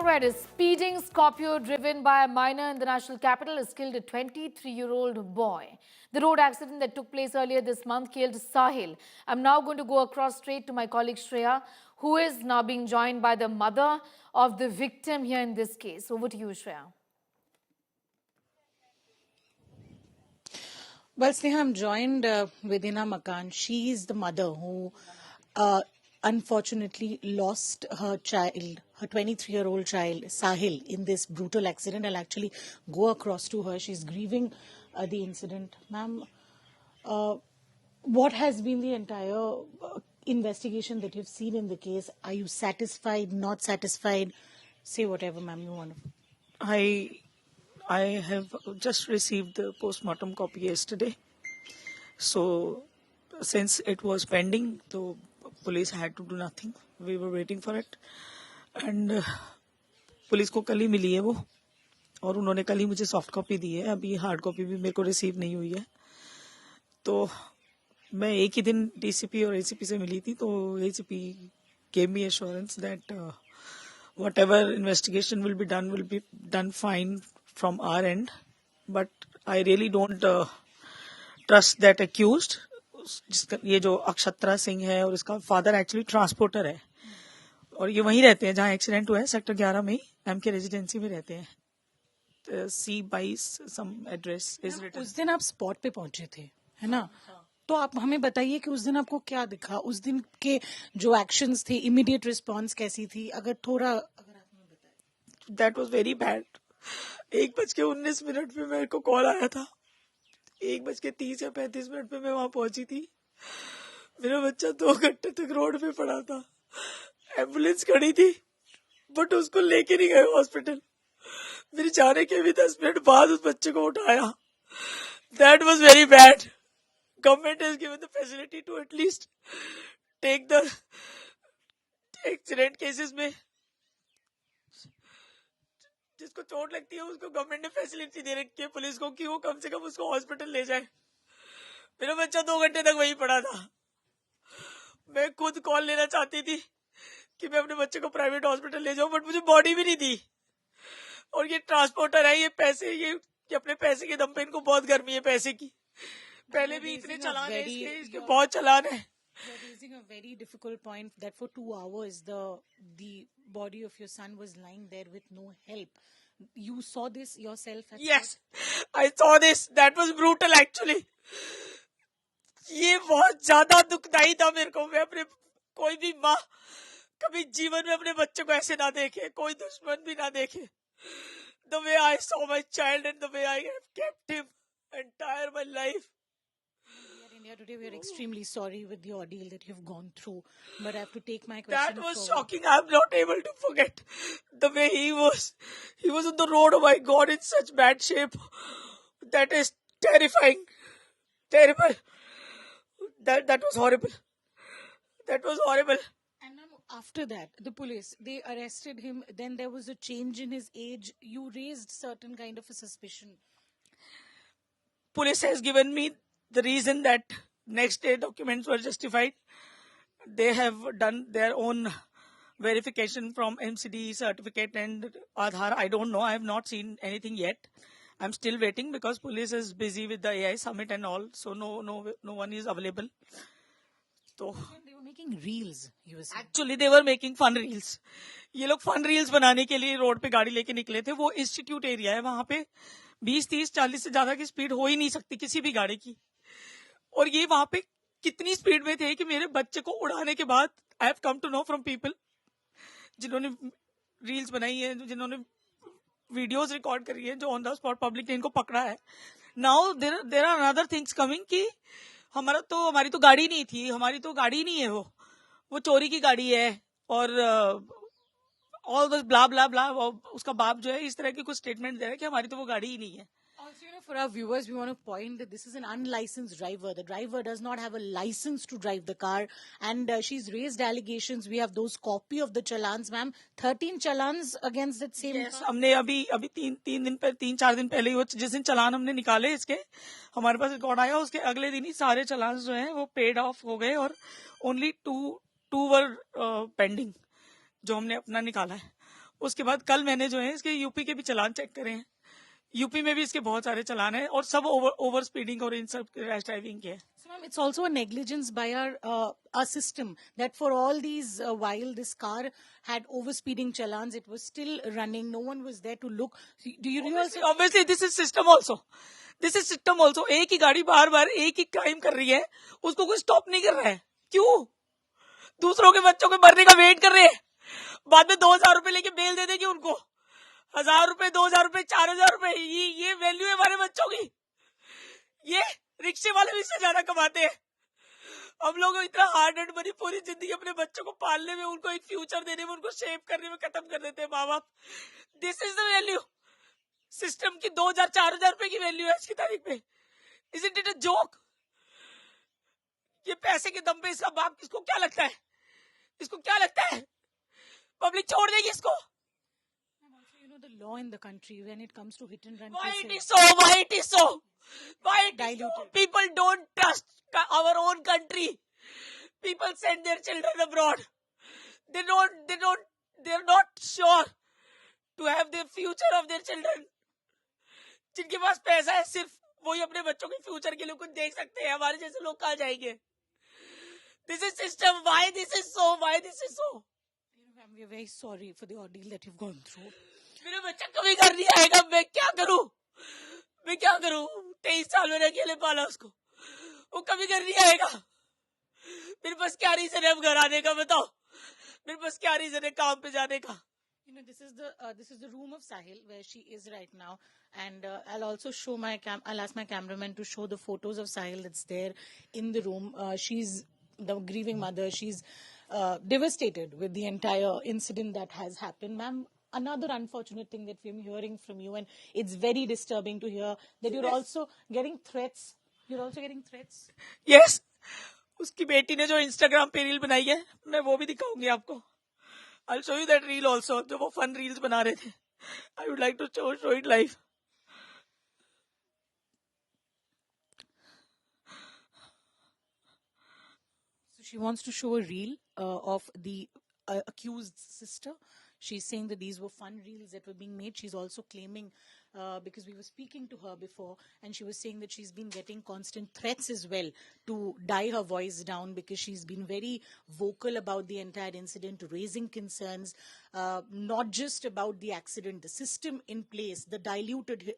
right, a speeding Scorpio driven by a minor in the national capital has killed a 23-year-old boy. The road accident that took place earlier this month killed Sahil. I'm now going to go across straight to my colleague Shreya, who is now being joined by the mother of the victim here in this case. Over to you, Shreya. Well, Sneha, I'm joined with Hina Makan. She is the mother who unfortunately lost her child, her 23-year-old child, Sahil, in this brutal accident. I'll actually go across to her. She's grieving the incident. Ma'am, what has been the entire investigation that you've seen in the case? Are you satisfied, not satisfied? Say whatever, ma'am, you want to. I I have just received the postmortem copy yesterday. So since it was pending, the police had to do nothing. We were waiting for it. And police को कल ही मिली है वो और उन्होंने कल ही मुझे soft copy दी है. अभी हार्ड कॉपी भी मेरे को रिसीव नहीं हुई है. तो मैं एक ही दिन डीसीपी और एसीपी से मिली थी. तो ACP gave me assurance that whatever investigation will be done fine from our end, but I really don't trust that accused. जिसका ये जो अक्षत्रा सिंह है और इसका फादर एक्चुअली ट्रांसपोर्टर है और ये वहीं रहते हैं जहाँ एक्सीडेंट हुआ है, सेक्टर 11 में ही एमके रेजिडेंसी में रहते हैं. C22 some address is written. उस दिन आप स्पॉट पे पहुंचे थे, है ना? तो आप हमें बताइए कि उस दिन आपको क्या दिखा, उस दिन के जो एक्शंस थे, इमीडिएट रिस्पांस कैसी थी, अगर थोड़ा अगर आप हमें बताएं. That was very bad. 1:19 पे मेरे को कॉल आया था. 1:30 या 35 पे मैं वहां पहुंची थी. मेरा बच्चा 2 घंटे तक रोड पे पड़ा था. एम्बुलेंस खड़ी थी बट उसको लेके नहीं गए हॉस्पिटल. मेरे जाने के भी 10 मिनट बाद उस बच्चे को उठाया. That was very bad. Government has given the facility to at least take the accident cases में जिसको चोट लगती है उसको गवर्नमेंट ने फैसिलिटी दे रखी है पुलिस को कि वो कम से कम उसको हॉस्पिटल ले जाए. मेरा बच्चा 2 घंटे तक वहीं पड़ा था. मैं खुद कॉल लेना चाहती थी कि मैं अपने बच्चे को प्राइवेट हॉस्पिटल ले जाऊं बट मुझे बॉडी भी नहीं दी. और ये ट्रांसपोर्टर है, ये पैसे ये अपने पैसे के दम पे इनको बहुत गर्मी है पैसे की. पहले भी इतने चलान है इसके बहुत चलान है. You're raising a very difficult point that for 2 hours the body of your son was lying there with no help. You saw this yourself? Yes, I saw this. That was brutal actually. ये बहुत ज्यादा दुखदाई था मेरे को. मैं अपने कोई भी माँ कभी जीवन में अपने बच्चे को ऐसे ना देखे, कोई दुश्मन भी ना देखे. The way I saw my child and the way I have kept him entire my life. India today, we are extremely sorry with the ordeal that you've gone through, but I have to take my question. That was shocking. I'm not able to forget the way he was. He was on the road. Oh my God, in such bad shape. That is terrifying. Terrible. That was horrible. That was horrible. And after that, the police, they arrested him. Then there was a change in his age. You raised certain kind of a suspicion. Police has given me the reason that next day documents were justified. They have done their own verification from MCD certificate and Aadhaar. I don't know. I have not seen anything yet. I'm still waiting because police is busy with the AI summit and all. So no one is available. So They were making reels, you were saying. Actually they were making fun reels. ये लोग fun reels बनाने के लिए road पे गाड़ी लेके निकले थे. वो इंस्टीट्यूट एरिया है, वहां पे 20, 30, 40 से ज्यादा की स्पीड हो ही नहीं सकती किसी भी गाड़ी की. और ये वहां पे कितनी स्पीड में थे कि मेरे बच्चे को उड़ाने के बाद I have come to know from people जिन्होंने रील्स बनाई है, जिन्होंने वीडियोस रिकॉर्ड करी है, जो ऑन द स्पॉट पब्लिक ने इनको पकड़ा है. Now there are another things coming कि हमारी तो गाड़ी नहीं थी, हमारी तो गाड़ी नहीं है, वो चोरी की गाड़ी है और ऑल दिस ब्ला ब्ला ब्ला. उसका बाप जो है इस तरह की कुछ स्टेटमेंट दे रहा है कि हमारी तो वो गाड़ी ही नहीं है. Also, for our viewers, we want to point that this is an unlicensed driver. The driver does not have a license to drive the car, and she's raised allegations. We have those copy of the challans, ma'am. 13 challans against that same. Yes, हमने अभी 3-4 दिन पहले ही जिस दिन चलान हमने निकाले इसके, हमारे पास रिकॉर्ड आया, उसके अगले दिन ही सारे चलान जो हैं वो पेड ऑफ हो गए और ओनली टू वर पेंडिंग जो हमने अपना निकाला है. उसके बाद कल मैंने जो है इसके यूपी के भी चालान चेक करे हैं, यूपी में भी इसके बहुत सारे चालान हैं और सब ओवर स्पीडिंग और इन सब रैश ड्राइविंग के हैं. So, ma'am, it's also a negligence by our system that for all these while this car had overspeeding challans, it was still running. No one was there to look. Do you realize? Obviously, this is system also. This is system also. एक ही गाड़ी बार बार एक ही crime कर रही है, उसको कोई stop नहीं कर रहा है. क्यों? दूसरों के बच्चों के मरने का वेट कर रहे हैं, बाद में 2,000 रुपए लेके बेल दे देगी उनको. 1,000 रुपए, 2,000 रुपए, 4,000 रुपए, ये वैल्यू है हमारे बच्चों की. ये रिक्शे वाले भी इससे ज्यादा कमाते हैं. हम लोग इतना हार्ड एंड मनी पूरी जिंदगी अपने बच्चों को पालने में, उनको एक फ्यूचर देने में, उनको शेप करने में खत्म कर देते हैं माँ बाप. This is the value. System की 2,000 4,000 रुपए की वैल्यू है आज की तारीख में. Isn't it a joke? ये पैसे के दम पे इसका बाप, इसको क्या लगता है, इसको क्या लगता है पब्लिक छोड़ देगी इसको? You know the law in the country when it comes to hit and run Why cases. it is so? Why it is so? Why it is so? Diluted. People don't trust our own country. People send their children abroad. They're not sure to have the future of their children. जिनके पास पैसा है सिर्फ वही अपने बच्चों के future के लिए कुछ देख सकते हैं. हमारे जैसे लोग कहाँ जाएंगे? This is system. Why this is so? Why this is so? You know, ma'am, we are very sorry for the ordeal that you've gone through. मेरा बच्चा कभी घर नहीं आएगा. मैं क्या करूं? मैं क्या करूं? 23 साल मैंने अकेले पाला उसको. वो कभी घर नहीं आएगा. मेरे पास क्या रीजन है अब घर आने का? बताओ. मेरे पास क्या रीजन है काम पे जाने का? You know, this is the room of Sahil where she is right now, and I'll also show I'll ask my cameraman to show the photos of Sahil that's there in the room. She's the grieving mother. She's devastated with the entire incident that has happened, ma'am. Another unfortunate thing that we're hearing from you, and it's very disturbing to hear that you're also getting threats. You're also getting threats. Yes. उसकी बेटी ने जो Instagram पे reel बनाई है, मैं वो भी दिखाऊंगी आपको. I'll show you that reel also. जो वो फन रील्स बना रहे थे. I would like to show it live. So she wants to show a reel of the accused sister. She's saying that these were fun reels that were being made. She's also claiming, because we were speaking to her before, and she was saying that she's been getting constant threats as well to die her voice down because she's been very vocal about the entire incident, raising concerns, not just about the accident, the system in place, the diluted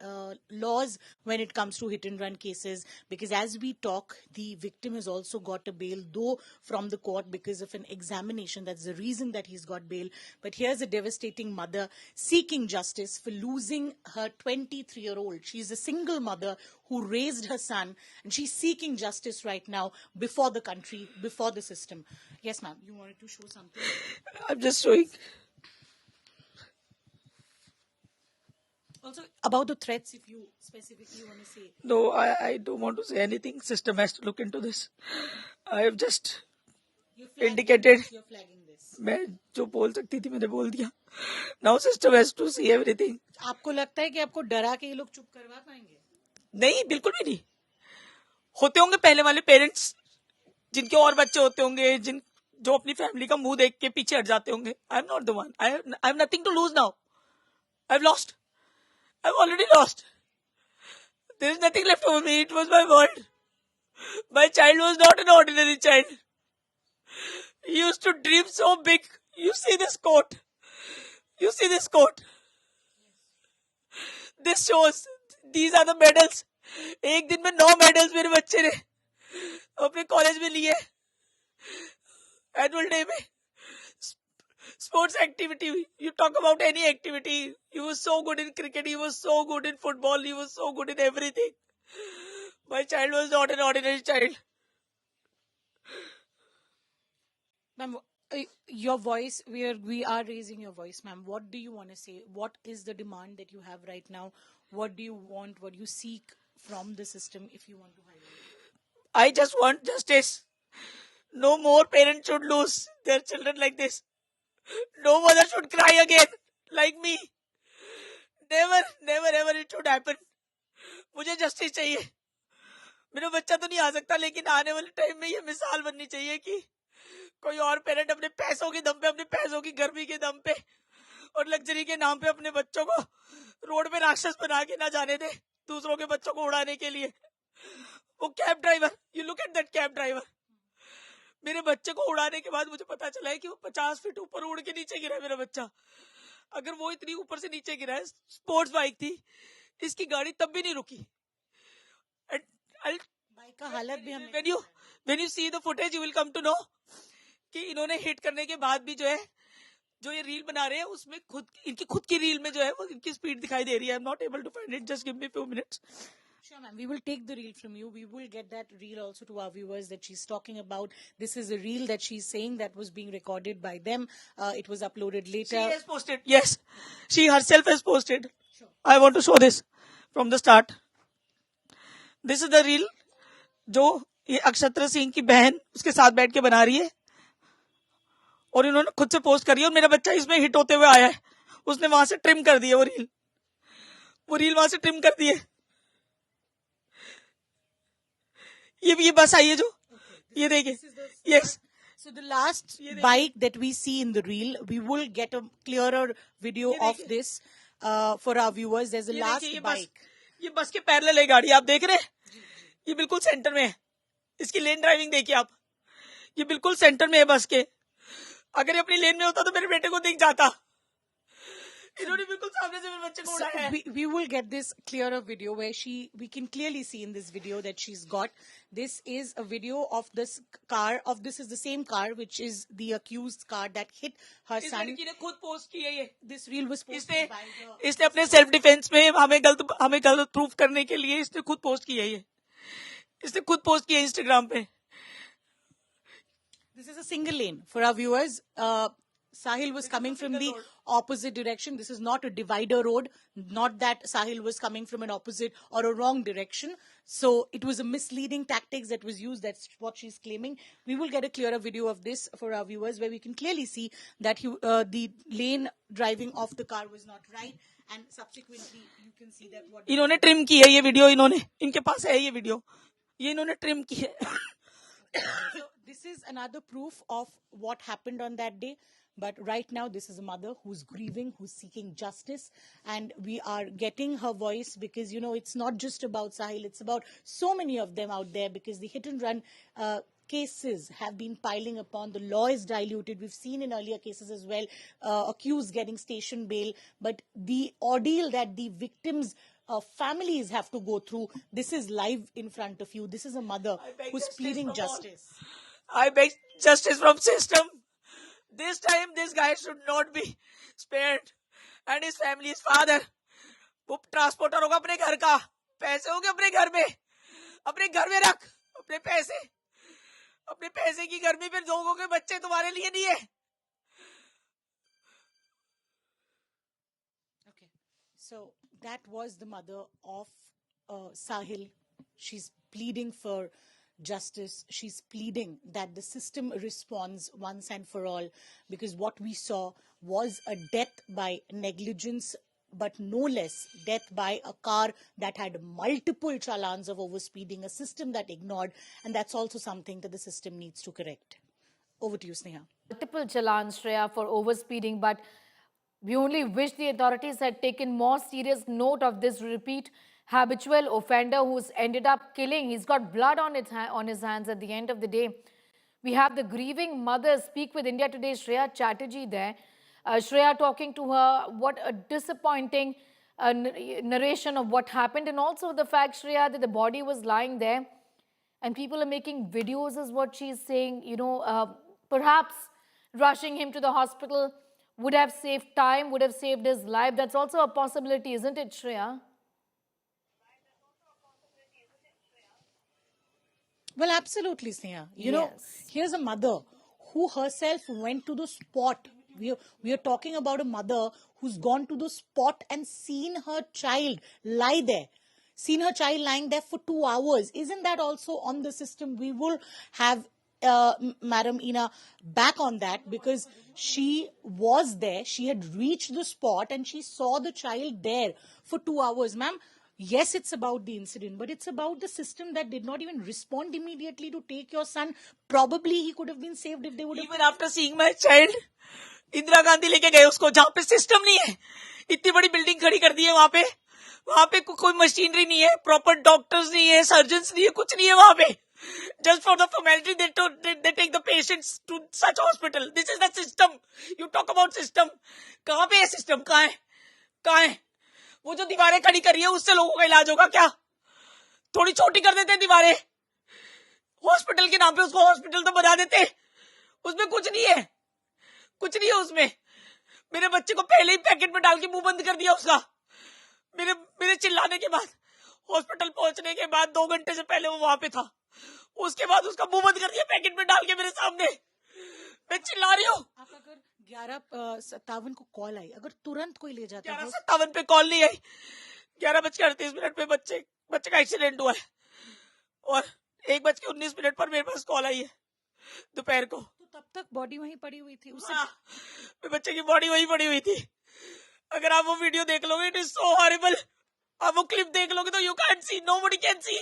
laws when it comes to hit and run cases. Because as we talk, the victim has also got a bail, though from the court because of an examination. That's the reason that he's got bail. But here's a devastating mother seeking justice for losing her 23-year-old. She's a single mother who raised her son, and she's seeking justice right now before the country, before the system. Yes, ma'am, you wanted to show something? I'm just showing. Also, about the threats, if you specifically want to say. No, I don't want to say anything. System has to look into this. I have just indicated. You're flagging this. मैं जो बोल सकती थी मैंने बोल दिया. Now system has to see everything. आपको लगता है कि आपको डरा के ये लोग चुप करवा पाएंगे? नहीं, बिल्कुल भी नहीं. होते होंगे पहले वाले पेरेंट्स जिनके और बच्चे होते होंगे, जो अपनी फैमिली का मुंह देख के पीछे हट जाते होंगे. I am not the one. I have nothing to lose now. I have lost. I've already lost. There is nothing left for me. It was my world. My child was not an ordinary child. He used to dream so big. You see this coat. You see this coat. This shows. These are the medals. एक दिन में 9 medals मेरे बच्चे ने अपने college में लिए. Annual day में. Sports activity, you talk about any activity. He was so good in cricket, he was so good in football, he was so good in everything. My child was not an ordinary child. Ma'am, your voice, we are raising your voice, ma'am. What do you want to say? What is the demand that you have right now? What do you want? What do you seek from the system if you want to highlight? I just want justice. No more parents should lose their children like this. No mother should cry again like me. Never, never ever it should happen. मुझे justice चाहिए. मेरा बच्चा तो नहीं आ सकता, लेकिन आने वाले टाइम में ये मिसाल बननी चाहिए कि कोई और पेरेंट अपने पैसों के दम पे, अपने पैसों की गर्मी के दम पे और लग्जरी के नाम पे अपने बच्चों को रोड पे राक्षस बना के ना जाने दे दूसरों के बच्चों को उड़ाने के लिए। वो cab driver, you look at that cab driver, मेरे बच्चे को उड़ाने के बाद मुझे पता चला है कि वो 50 फीट ऊपर उड़ के नीचे गिरा है मेरा बच्चा। अगर वो इतनी ऊपर से नीचे गिरा है, स्पोर्ट्स बाइक थी, इसकी गाड़ी तब भी नहीं रुकी। बाइक का हालत भी हमने when you see the footage you will come to know कि इन्होंने हिट करने के बाद भी जो है, जो ये रील बना रहे हैं उसमें इनकी खुद की रील में जो है वो इनकी स्पीड दिखाई दे रही है। I am not able to find it, just give me few minutes. Sure, ma'am. We will take the reel from you. We will get that reel also to our viewers that she's talking about. This is a reel that she's saying that was being recorded by them. It was uploaded later. She has posted. Yes, she herself has posted. Sure. I want to show this from the start. This is the reel जो ये अक्षत्र सिंह की बहन उसके साथ बैठ के बना रही है और इन्होंने खुद से पोस्ट करी है और मेरा बच्चा इसमें हिट होते हुए आया है। उसने वहां से ट्रिम कर दी है वो रील वहां से ट्रिम कर दी है। ये बस आई है जो ये देखिए। Yes, So the last bike that we see in the reel, we will get a clearer video of this for our viewers. There's a last bike. ये बस के पैरेलल है गाड़ी, आप देख रहे हैं, ये बिल्कुल सेंटर में है। इसकी लेन ड्राइविंग देखिए आप, ये बिल्कुल सेंटर में है बस के। अगर ये अपनी लेन में होता तो मेरे बेटे को दिख जाता। इन्होंने बिल्कुल सामने से मेरे बच्चे को उड़ाया है। We will get this clearer video where we can clearly see in this video that she's got. This is a video of this car, this is the same car which is the accused car that hit her इस son. लड़की ने खुद post की है ये। This reel was posted by the... इसने अपने self defence में हमें गलत प्रूफ करने के लिए इसने खुद पोस्ट की है ये। इसने खुद पोस्ट किया इंस्टाग्राम पे। This is a single lane for our viewers. Sahil was coming from the opposite direction. This is not a divider road. Not that Sahil was coming from an opposite or a wrong direction. So it was a misleading tactics that was used. That's what she's claiming. We will get a clearer video of this for our viewers where we can clearly see that the lane driving of the car was not right. And subsequently you can see that what... इन्होंने trim की है ये video, इनके पास है ये video, ये इन्होंने trim की है। So this is another proof of what happened on that day. But right now, this is a mother who's grieving, who's seeking justice. And we are getting her voice because, it's not just about Sahil. It's about so many of them out there because the hit and run cases have been piling upon. The law is diluted. We've seen in earlier cases as well, accused getting station bail. But the ordeal that the victims' families have to go through, this is live in front of you. This is a mother who's pleading justice. I beg justice from system. This time, this guy should not be spared. And his family, his father. वो transporter होगा अपने घर का, पैसे होंगे अपने घर में रख अपने पैसे की गर्मी फिर लोगों के बच्चे तुम्हारे लिए नहीं है। Okay, so that was the mother of Sahil. She's pleading for justice. She's pleading that the system responds once and for all, because what we saw was a death by negligence, but no less death by a car that had multiple challans of overspeeding, a system that ignored, and that's also something that the system needs to correct. Over to you, Sneha. Multiple challans, Shreya, for overspeeding, but we only wish the authorities had taken more serious note of this repeat habitual offender who's ended up killing. He's got blood on his hands at the end of the day. We have the grieving mother speak with India Today, Shreya Chatterjee there. Shreya talking to her, what a disappointing narration of what happened, and also the fact, Shreya, that the body was lying there and people are making videos is what she's saying. Perhaps rushing him to the hospital would have saved time, would have saved his life. That's also a possibility, isn't it, Shreya? Well, absolutely, Sneha. You know, here's a mother who herself went to the spot. We are talking about a mother who's gone to the spot and seen her child lie there. Seen her child lying there for 2 hours. Isn't that also on the system? We will have Madam Ina back on that, because she was there. She had reached the spot and she saw the child there for 2 hours. Ma'am, yes, it's about the incident, but it's about the system that did not even respond immediately to take your son. Probably he could have been saved if they would have... Even after seeing my child, Indira Gandhi लेके गए उसको, जहां पे system नहीं है। इतनी बड़ी building खड़ी कर दी है वहां पे कोई मशीनरी नहीं है, प्रॉपर डॉक्टर्स नहीं है, सर्जन्स नहीं है, कुछ नहीं है वहां पे। Just for the formality, they take the patients to such hospital. This is the system. You talk about system. कहाँ पे है सिस्टम? कहाँ है? वो जो दीवारें खड़ी करी है उससे लोगों का इलाज होगा क्या? थोड़ी छोटी कर देते दीवारें, हॉस्पिटल के नाम पे उसको हॉस्पिटल तो बना देते। उसमें कुछ नहीं है, कुछ नहीं है उसमें। मेरे बच्चे को पहले ही पैकेट में डाल के मुंह बंद कर दिया उसका। मेरे चिल्लाने के बाद, हॉस्पिटल पहुंचने के बाद 2 घंटे से पहले वो वहां पे था, उसके बाद उसका मुंह बंद कर दिया पैकेट में डाल के मेरे सामने। मैं चिल्ला रही हूँ। आप अगर 11:57 को कॉल आई, अगर तुरंत कोई ले जाता, 11:57 पे कॉल नहीं आई, 11:38 पे बच्चे का एक्सीडेंट हुआ है, और 1:19 पर मेरे पास कॉल आई है दोपहर को। तो तब तक बॉडी वहीं पड़ी हुई थी उससे? मेरे बच्चे की बॉडी वहीं पड़ी हुई थी। अगर आप वो वीडियो देख लोगे, इट इज सो हॉरिबल। आप वो क्लिप देख लोगे तो you can see, nobody can see.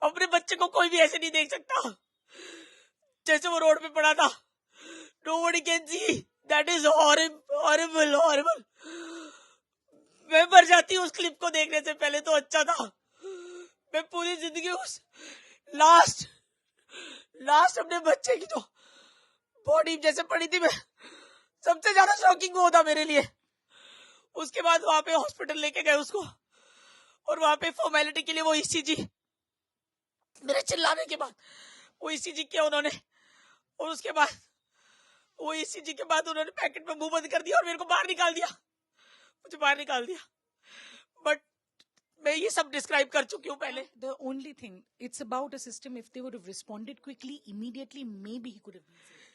अपने बच्चे को कोई भी ऐसे नहीं देख सकता जैसे वो रोड पे पड़ा था। Nobody can see, that is horrible, horrible. मैं मर जाती उस क्लिप को देखने से पहले तो अच्छा था। मैं पूरी जिंदगी उस लास्ट अपने बच्चे की जो बॉडी जैसे पड़ी थी, मैं सबसे ज्यादा शॉकिंग वो था मेरे लिए। उसके बाद वहां पे हॉस्पिटल लेके गए उसको, और वहां पे फॉर्मेलिटी के लिए वो ईसीजी, मेरे चिल्लाने के बाद वो ईसीजी किया उन्होंने, और उसके बाद वो ईसीजी के बाद उन्होंने पैकेट में मुंह बंद कर दिया और मेरे को बाहर निकाल दिया, मुझे बाहर निकाल दिया। बट मैं ये सब डिस्क्राइब कर चुकी हूँ पहले। The only thing, it's about a system. If they would have responded quickly, immediately, maybe he could have been saved.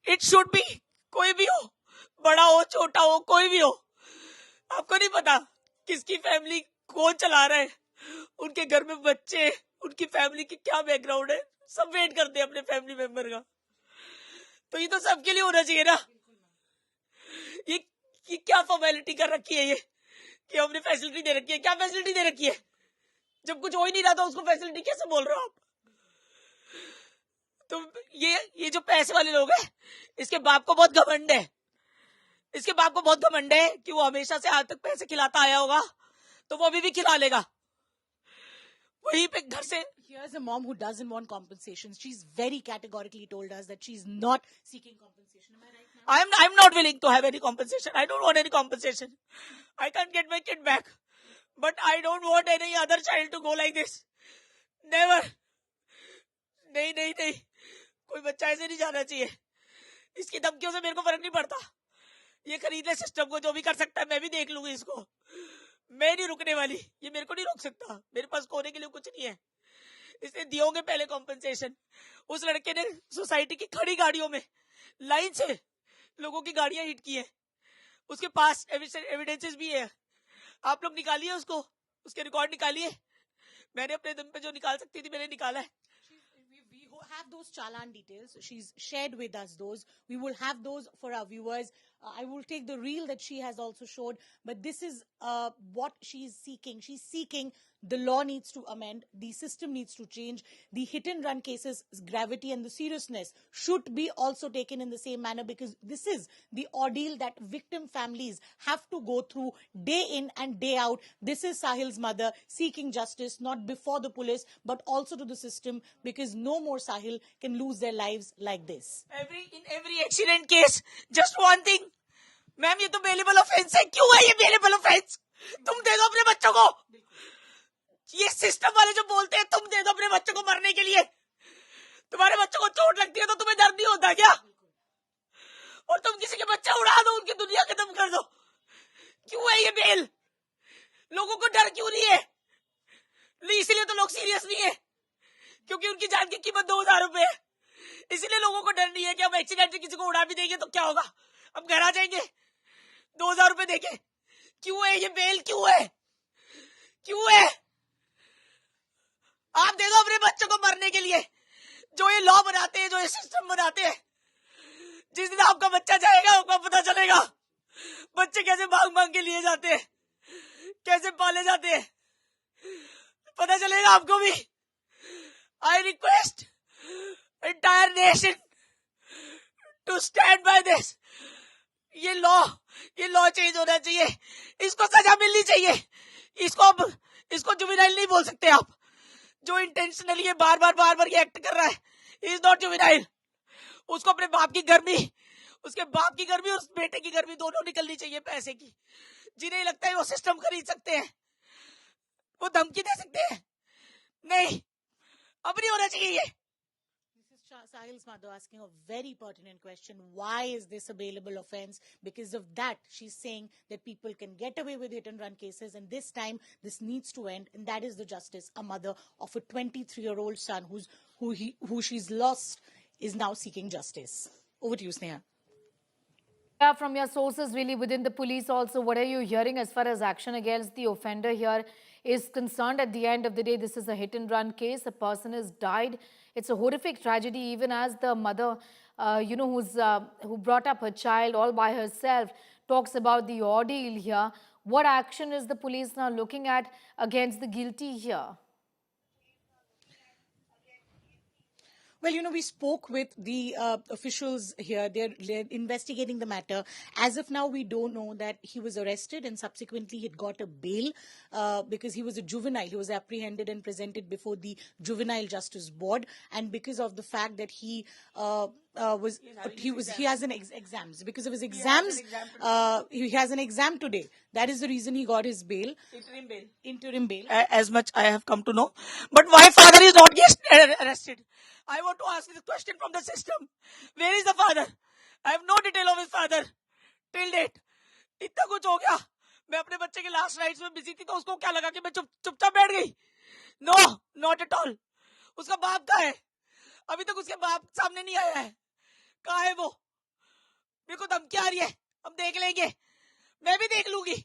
It should be, कोई भी हो, बड़ा हो छोटा हो, कोई भी हो। आपको नहीं पता किसकी फैमिली कौन चला रहा है, उनके घर में बच्चे, उनकी फैमिली की क्या बैकग्राउंड है, सब वेट करते हैं अपने फैमिली मेंबर का। तो ये तो सबके लिए होना चाहिए ना। ये क्या फॉर्मेलिटी कर रखी है ये, कि हमने फैसिलिटी दे रखी है? क्या फैसिलिटी दे रखी है? जब कुछ हो ही नहीं रहा था उसको फैसिलिटी कैसे बोल रहे हो आप? तो ये जो पैसे वाले लोग हैं, इसके बाप को बहुत घमंड है, इसके बाप को बहुत घमंड है कि वो हमेशा से आज तक पैसे खिलाता आया होगा, तो वो अभी भी खिला लेगा। वहीं पे घर से। Here's a mom who doesn't want compensation. She's very categorically told us that she's not seeking compensation. Am I right now? I'm not willing to have any compensation. I don't want any compensation. I can't get my kid back, but I don't want any other child to go like this. Never. नहीं, कोई बच्चा ऐसे नहीं जाना चाहिए। इसकी धमकियों से मेरे को फर्क नहीं पड़ता। ये खरीद ले सिस्टम को, जो भी कर सकता है मैं भी देख लूंगी इसको। मैं नहीं रुकने वाली, ये मेरे को नहीं रोक सकता। मेरे पास खोने के लिए कुछ नहीं है। इसने दिए होंगे पहले कॉम्पनसेशन। उस लड़के ने सोसाइटी की खड़ी गाड़ियों में लाइन से लोगों की गाड़ियां हिट की है, उसके पास एविडेंसेस भी है। आप लोग निकालिए उसको, उसके रिकॉर्ड निकालिए। मैंने अपने दम पे जो निकाल सकती थी मैंने निकाला है। We have those challan details. She's shared with us those. We will have those for our viewers. I will take the reel that she has also showed. But this is what she's seeking. She's seeking the law needs to amend. The system needs to change. The hit and run cases, gravity and the seriousness should be also taken in the same manner, because this is the ordeal that victim families have to go through day in and day out. This is Sahil's mother seeking justice, not before the police, but also to the system, because no more Sahil can lose their lives like this. In every accident case, just one thing, ma'am ये तो bailable offence है। क्यों है ये bailable offence? तुम दे दो अपने बच्चों को। ये सिस्टम वाले जो बोलते हैं तुम दे दो अपने बच्चों को मरने के लिए। तुम्हारे बच्चों को चोट लगती है तो तुम्हें दर्द नहीं होता क्या? और तुम किसी के बच्चे उड़ा दो, उनकी दुनिया खत्म कर दो। क्यों है ये बेल? लोगों को डर क्यों नहीं है? इसीलिए तो लोग सीरियस नहीं है, क्योंकि उनकी जान की कीमत 2000 रुपए है। इसीलिए लोगों को डर नहीं है कि हम एक्सीडेंट किसी को उड़ा भी देंगे तो क्या होगा, हम घर आ जाएंगे 2000 रुपए देके। क्यों है ये बेल? क्यों है? क्यों है? आप दे दो अपने बच्चों को मरने के लिए। जो ये लॉ बनाते हैं, जो ये सिस्टम बनाते हैं, जिस दिन आपका बच्चा जाएगा आपको पता चलेगा बच्चे कैसे मांग मांग के लिए जाते हैं, कैसे पाले जाते हैं, पता चलेगा आपको भी। I request entire nation to stand by this. ये लॉ चेंज होना चाहिए, इसको सजा मिलनी चाहिए, इसको जुवेनाइल नहीं बोल सकते आप। जो इंटेंशनली ये बार बार ये एक्ट कर रहा है इज नॉट जुवेनाइल। उसको अपने बाप की गर्मी, उसके बाप की गर्मी और उस बेटे की गर्मी दोनों निकलनी चाहिए पैसे की। जिन्हें लगता है वो सिस्टम खरीद सकते हैं, वो धमकी दे सकते हैं, नहीं, अब नहीं होना चाहिए ये। This is Sahil's mother asking a very pertinent question. Why is this a bailable offense? Because of that, she's saying that people can get away with hit and run cases, and this time this needs to end, and that is the justice. A mother of a 23-year-old son who she's lost is now seeking justice. Over to you, Sneha. Yeah, from your sources really within the police also, what are you hearing as far as action against the offender here is concerned? At the end of the day, this is a hit and run case. A person has died. It's a horrific tragedy, even as the mother, who brought up her child all by herself, talks about the ordeal here. What action is the police now looking at against the guilty here? Well, we spoke with the officials here. They're investigating the matter. As of now, we don't know that he was arrested and subsequently he got a bail because he was a juvenile. He was apprehended and presented before the Juvenile Justice Board, and because of the fact that he has an exams because of his exams. He has an exam today. That is the reason he got his bail. Interim bail. As much I have come to know, but why father is not get arrested? I want to ask this question from the system. Where is the father? I have no detail of his father till date. इतना कुछ हो गया, मैं अपने बच्चे के last rites में busy थी, तो उसको क्या लगा कि मैं चुपचाप बैठ गई? No, not at all. उसका बाप कहाँ है? अभी तक उसके बाप सामने नहीं आया है। कहाँ है वो? मेरे को धमकी आ रही है, हम देख लेंगे, मैं भी देख लूंगी।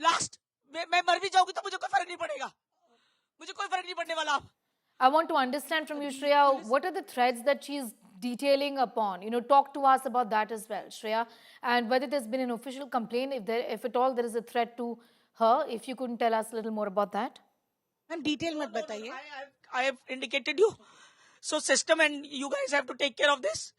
लास्ट मैं मर भी जाऊंगी तो मुझे कोई फर्क नहीं पड़ेगा, मुझे कोई फर्क नहीं पड़ने वाला। I want to understand from you, Shreya, what are the threats that she's detailing upon? Talk to us about that as well, Shreya, and whether there's been an official complaint, if at all there is a threat to her, if you couldn't tell us a little more about that. Ma'am, detail mat bataiye. I have indicated you, so system and you guys have to take care of this.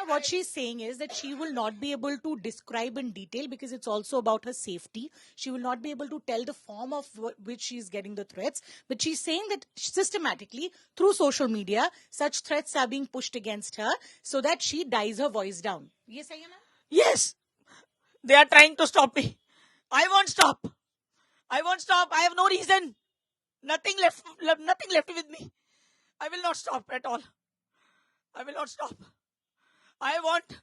What she's saying is that she will not be able to describe in detail because it's also about her safety. She will not be able to tell the form of which she's getting the threats. But she's saying that systematically through social media, such threats are being pushed against her so that she dies her voice down. Yes, Yes, they are trying to stop me. I won't stop. I won't stop. I have no reason. Nothing left with me. I will not stop at all. I will not stop. I want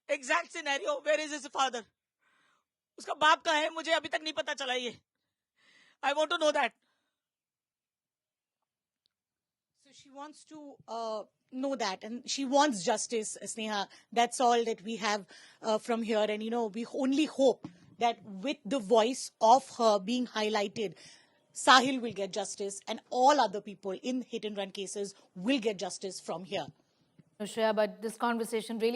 exact scenario. Where is his father? उसका बाप कहाँ है? मुझे अभी तक नहीं पता चला ये. I want to know that. So she wants to know that, and she wants justice, Sneha. That's all that we have from here. And, we only hope that with the voice of her being highlighted, Sahil will get justice and all other people in hit and run cases will get justice from here. Shreya, but this conversation really